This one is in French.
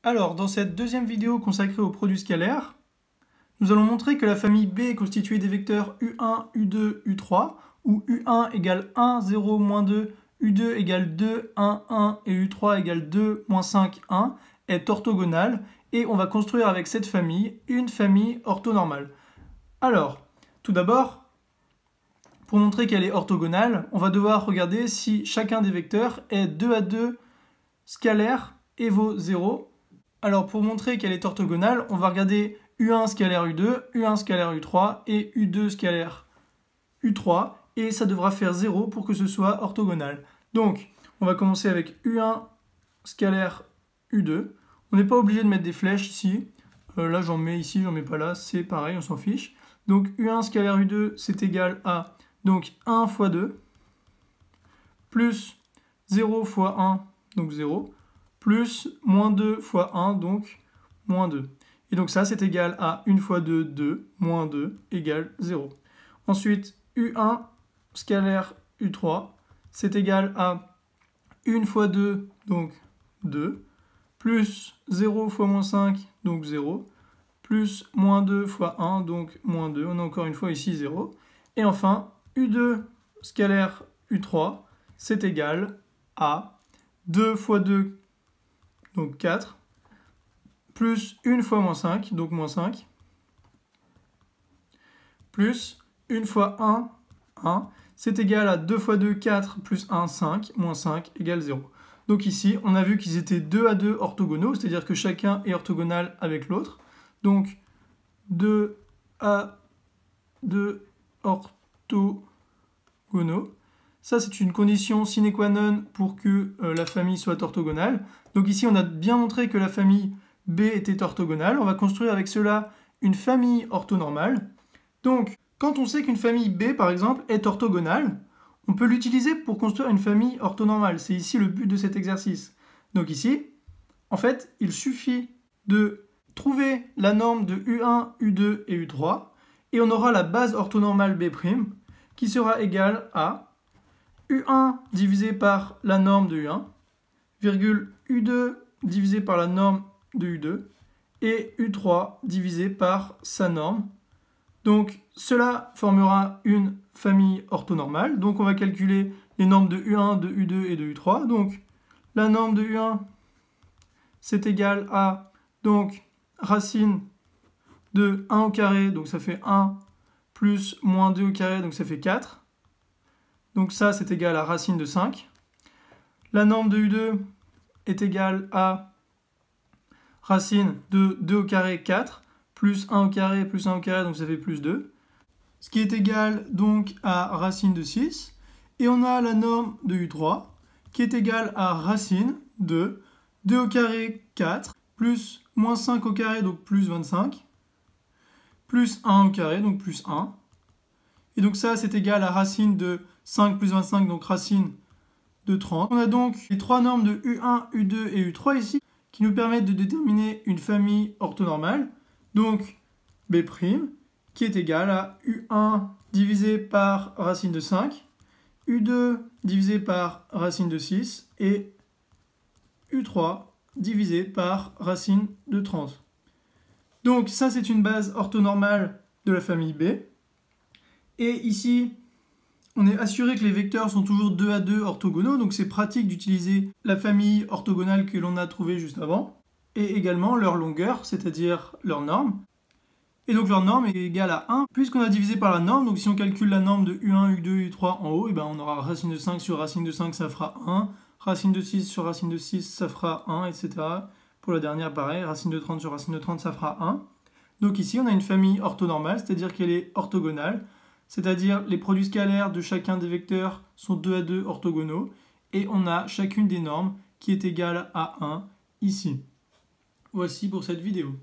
Alors, dans cette deuxième vidéo consacrée aux produits scalaires, nous allons montrer que la famille B est constituée des vecteurs U1, U2, U3, où U1 égale 1, 0, moins 2, U2 égale 2, 1, 1 et U3 égale 2, moins 5, 1, est orthogonale, et on va construire avec cette famille une famille orthonormale. Alors, tout d'abord, pour montrer qu'elle est orthogonale, on va devoir regarder si chacun des vecteurs est 2 à 2 scalaire et vaut 0. Alors pour montrer qu'elle est orthogonale, on va regarder U1 scalaire U2, U1 scalaire U3 et U2 scalaire U3, et ça devra faire 0 pour que ce soit orthogonal. Donc on va commencer avec U1 scalaire U2. On n'est pas obligé de mettre des flèches ici. Là j'en mets ici, j'en mets pas là, c'est pareil, on s'en fiche. Donc U1 scalaire U2 c'est égal à donc 1 fois 2, plus 0 fois 1, donc 0, plus moins 2 fois 1, donc moins 2. Et donc ça, c'est égal à 1 fois 2, 2, moins 2, égale 0. Ensuite, U1 scalaire U3, c'est égal à 1 fois 2, donc 2, plus 0 fois moins 5, donc 0, plus moins 2 fois 1, donc moins 2. On a encore une fois ici 0. Et enfin, U2 scalaire U3, c'est égal à 2 fois 2, donc 4, plus 1 fois moins 5, donc moins 5, plus 1 fois 1, 1, c'est égal à 2 fois 2, 4, plus 1, 5, moins 5, égale 0. Donc ici, on a vu qu'ils étaient 2 à 2 orthogonaux, c'est-à-dire que chacun est orthogonal avec l'autre. Donc 2 à 2 orthogonaux. Ça, c'est une condition sine qua non pour que la famille soit orthogonale. Donc ici, on a bien montré que la famille B était orthogonale. On va construire avec cela une famille orthonormale. Donc, quand on sait qu'une famille B, par exemple, est orthogonale, on peut l'utiliser pour construire une famille orthonormale. C'est ici le but de cet exercice. Donc ici, en fait, il suffit de trouver la norme de U1, U2 et U3, et on aura la base orthonormale B' qui sera égale à U1 divisé par la norme de U1, virgule U2 divisé par la norme de U2, et U3 divisé par sa norme. Donc cela formera une famille orthonormale. Donc on va calculer les normes de U1, de U2 et de U3. Donc la norme de U1, c'est égal à donc racine de 1 au carré, donc ça fait 1, plus moins 2 au carré, donc ça fait 4. Donc ça, c'est égal à racine de 5. La norme de U2 est égale à racine de 2 au carré, 4, plus 1 au carré, plus 1 au carré, donc ça fait plus 2. Ce qui est égal donc à racine de 6. Et on a la norme de U3 qui est égale à racine de 2 au carré, 4, plus moins 5 au carré, donc plus 25, plus 1 au carré, donc plus 1. Et donc ça, c'est égal à racine de 5 plus 25, donc racine de 30. On a donc les trois normes de U1, U2 et U3 ici, qui nous permettent de déterminer une famille orthonormale, donc B', qui est égale à U1 divisé par racine de 5, U2 divisé par racine de 6, et U3 divisé par racine de 30. Donc ça, c'est une base orthonormale de la famille B. Et ici, on est assuré que les vecteurs sont toujours 2 à 2 orthogonaux, donc c'est pratique d'utiliser la famille orthogonale que l'on a trouvée juste avant, et également leur longueur, c'est-à-dire leur norme. Et donc leur norme est égale à 1, puisqu'on a divisé par la norme, donc si on calcule la norme de U1, U2, U3 en haut, et ben on aura racine de 5 sur racine de 5, ça fera 1, racine de 6 sur racine de 6, ça fera 1, etc. Pour la dernière, pareil, racine de 30 sur racine de 30, ça fera 1. Donc ici, on a une famille orthonormale, c'est-à-dire qu'elle est orthogonale, c'est-à-dire les produits scalaires de chacun des vecteurs sont 2 à 2 orthogonaux, et on a chacune des normes qui est égale à 1 ici. Voici pour cette vidéo.